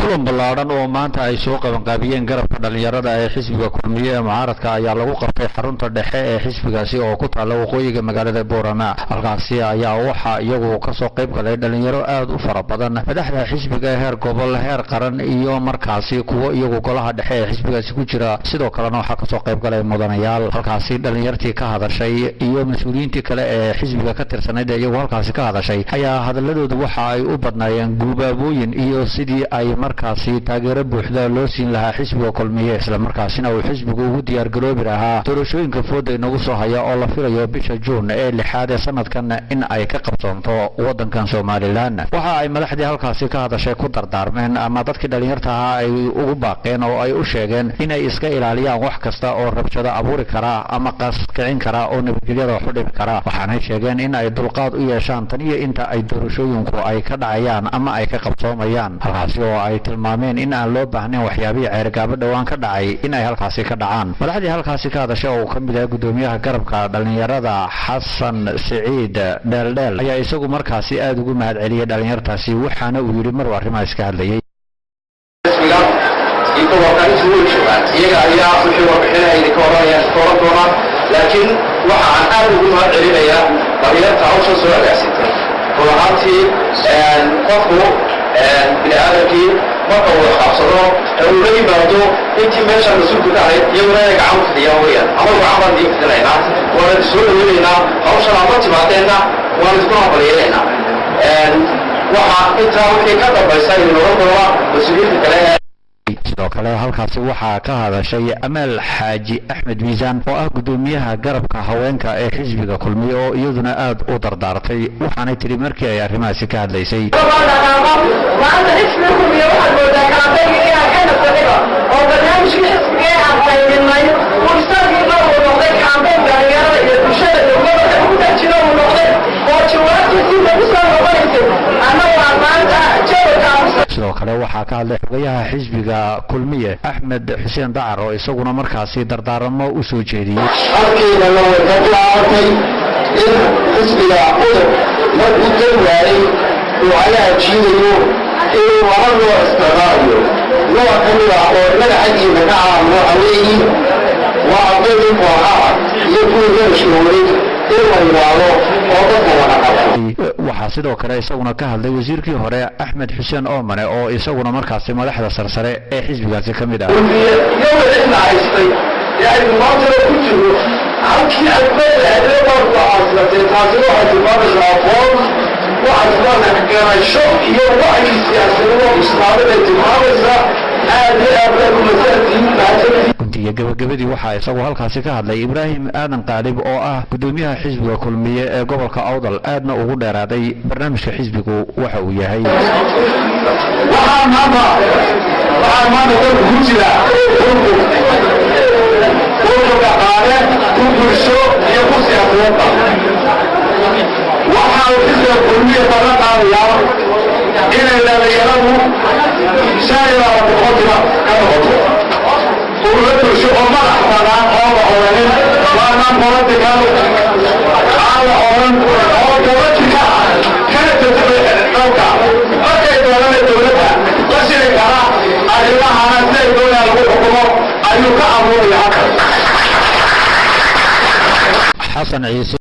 kulan ballaaran oo maanta ay soo qabanqaabiyeen garabka dhalinyarada ee xisbiga kulmiye ee mucaaradka ayaa lagu qabtay xarunta dhexe ee xisbigaasi oo ku taala waqooyiga magaalada Boorama. halkaasi ayaa waxa iyagu ka soo qayb galay dhalinyaro aad u fara badan, madaxda xisbiga heer gobol, heer qaran iyo markaasi kuwa iyagu golaha dhexe ee xisbigaasi ku jira. sidoo kalena waxa ka soo qayb galay mudanayaal. halkaasi dhalinyartii ka hadashay iyo mas'uuliyiintii kale ee xisbiga ka tirsanayd iyagu halkaasi ka hadashay ayaa hadaladooda waxa ay u badnaayeen guubaabooyin iyo sidii ay markaasi taageero buuxda loo siin lahaa xisbiga kulmiye, isla markaasina uu xisbigu ugu diyaar garoobi lahaa doorashooyinka fooda inagu soo haya oo la filayo bisha Juun ee 6 ee sanadkan in ay ka qabsoonto wadankan Soomaaliland. waxa ay madaxdii halkaasi ka hadashay ku dardaarmeen ama dadkii dhalinyarta ahaa ay ugu baaqeen oo ay u sheegeen inay iska ilaaliyaan wax kasta oo rabshado abuuri kara ama qaskicin kara oo nabadgelyada wax u dhimi kara. waxaanay sheegeen in ay dulqaad u yeeshaan tan iyo inta ay doorashooyinku ay ka dhacayaan ama ay ka qabsoomayaan. halkaasi oo ay tilmaameen in aan loo baahnayn waxyaabihii ceergaabo dhawaan ka dhacay in ay halkaasi ka dhacaan. madaxdii halkaasi ka hadashay oo ka mid ah gudoomiyaha garabka dhalinyarada Xasan Saciid Dheeldheel ayaa isagu markaasi aad ugu mahadceliyay dhalinyartaasi, waxaana uu yiri mar arrimaha iska hadlayay. laakiin waxaan aad ugu mahadcelinayaa dhalinyarta hawsha soo agaasintay. ruuxaantii qofku bini'aadamkii marka uu qabsado uu la yimaado intii meesha mas-uulku ka ahayd iyaguna inay gacan fidiyaan weyaan, ama gacan baan diin fidinaynaa, waana soo dhaweynaynaa. hawshan aad la timaadeenna waan isku hambalyeelaynaa. waxaa intaa wixii ka dambaysa inooga doola mas-uuliyiinta kale. sidoo kale halkaasi waxaa ka hadashay Amaal Xaaji Axmed Miisaan oo ah gudoomiyaha garabka haweenka ee xisbiga kulmiye oo iyaduna aad u dardaartay. waxaanay tiri markii ay arrimahaasi ka hadlaysay maanta xisbiga kulmiye waxaad moodaa kalaatayga inaan ka nafsadigo oo barnaamijkii xisbiga aan qaybinay uu isagii mar uu noqday kaambeyn dhalinyarada iyo bulshada dowladda ku dhex jiro uu noqday oo jawaabtiisi lagu soo noqonaysay annagu aan maanta jawarka. sidoo kale waxaa ka hadlay xogayaha xisbiga kulmiye Axmed Xuseen Dacar oo isaguna markaasi dardaaramo u soo jeediyay. halkeena la wada qaatay in xisbiga cudub markuu ka waayay uu alaha jiidayo inuu laba loo isticmaalayo. nooc ka mid ah oo inaga xaggiina ka caawino haweenii waa ardadii kooxaha iyo kuwii la mashhuuray in la yidhaahdo oo dadka wada qabto. waxaa sidoo kale isaguna ka hadlay wasiirkii hore Axmed Xuseen Oomane oo isaguna markaasi madaxda sarsare ee xisbigaasi ka mid ah. iyagoo cidna haystay yani maantana ku jiro halkii adbeelaadee baarku caasilatay. taasina waxay tilmaamaysaa aqoon, waxay tilmaamaysaa garasho iyo wacyi siyaasadeed oo islaamada ay tilmaamaysaa. aad iyo aad bay u masaantihiin mahadsantihiin. guntiga gabagabadii waxaa isagu halkaasi ka hadlay Ibraahim Aadan Qaalib oo ah gudoomiyaha xisbiga kulmiye ee gobolka Awdal, aadna ugu dheeraaday barnaamijka xisbigu waxa uu yahay. waxaan maanta dalku ku jira urku dhaqaale, ku bulsho iyo ku siyaasadeedba. waxa uu xisbiga kulmiye balan qaadayaa inay dhalinyaradu 5 boqolkiiba ka noqoto ururo bulsho oo madax banaan oo la oranin waanaan political aan la oran oo political kana tartamay dhowrka markay doonana dowladda la shiri kara arrimahana siday doonaa lagu xukumo ayuu ka abuuraya halkan. Xasan Ciise